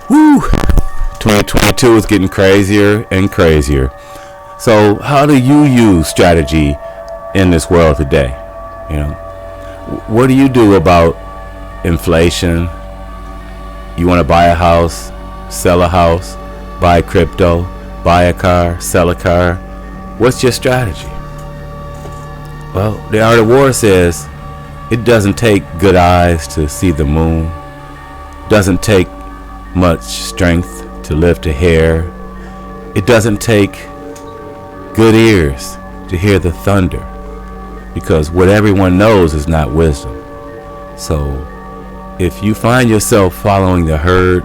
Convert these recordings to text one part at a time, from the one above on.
Woo! 2022 is getting crazier and crazier. So how do you use strategy in this world today? You know, what do you do about inflation? You want to buy a house, sell a house, buy crypto, buy a car, sell a car. What's your strategy? Well, the Art of War says it doesn't take good eyes to see the moon. Doesn't take much strength to lift a hair. It doesn't take good ears to hear the thunder, because what everyone knows is not wisdom. So if you find yourself following the herd,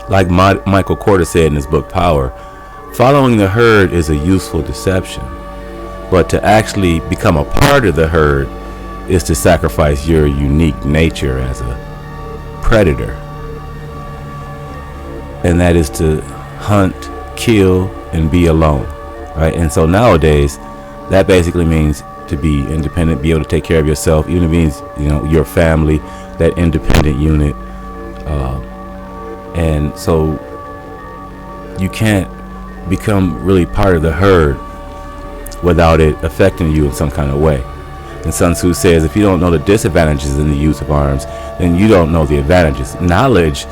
like Michael Corder said in his book Power, following the herd is a useful deception. But to actually become a part of the herd is to sacrifice your unique nature as a predator. And that is to hunt, kill, and be alone. Right? And so nowadays, that basically means to be independent, be able to take care of yourself, even if it means, your family, that independent unit. And so you can't become really part of the herd without it affecting you in some kind of way. And Sun Tzu says, if you don't know the disadvantages in the use of arms, then you don't know the advantages. Knowledge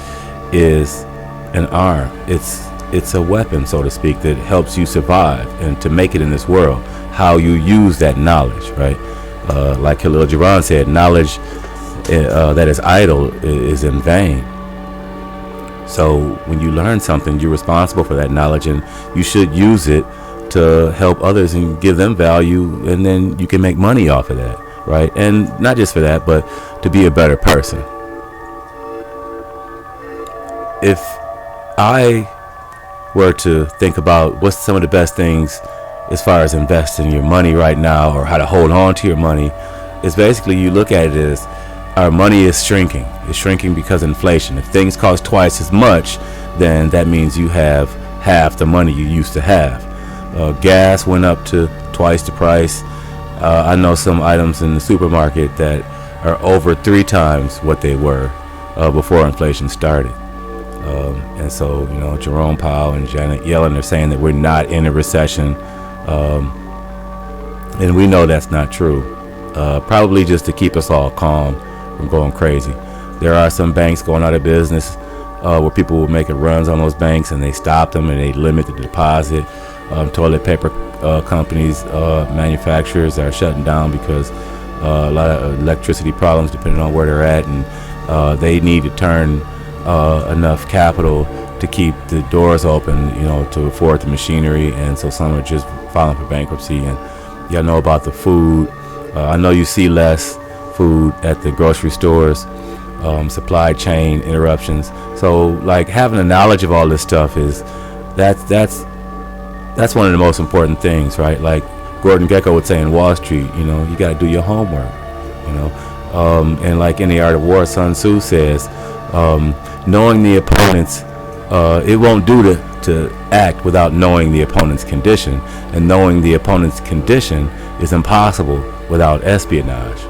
is an arm. It's a weapon, so to speak, that helps you survive and to make it in this world. How you use that knowledge, right? Like Khalil Gibran said, knowledge that is idle is in vain. So when you learn something, you're responsible for that knowledge, and you should use it to help others and give them value, and then you can make money off of that, right? And not just for that, but to be a better person. If I were to think about what's some of the best things as far as investing your money right now, or how to hold on to your money, is basically you look at it as our money is shrinking. It's shrinking because of inflation. If things cost twice as much, then that means you have half the money you used to have. Gas went up to twice the price. I know some items in the supermarket that are over 3 times what they were before inflation started. And so, Jerome Powell and Janet Yellen are saying that we're not in a recession. And we know that's not true. Probably just to keep us all calm from going crazy. There are some banks going out of business where people were making runs on those banks, and they stopped them and they limit the deposit. Toilet paper companies, manufacturers are shutting down because a lot of electricity problems depending on where they're at, and they need to turn enough capital to keep the doors open, to afford the machinery, and so some are just filing for bankruptcy. And y'all know about the food. I know you see less food at the grocery stores, supply chain interruptions. So like having a knowledge of all this stuff that's one of the most important things, right? Like Gordon Gekko would say in Wall Street, you got to do your homework, and like in the Art of War, Sun Tzu says, knowing the opponent's, it won't do to act without knowing the opponent's condition, and knowing the opponent's condition is impossible without espionage.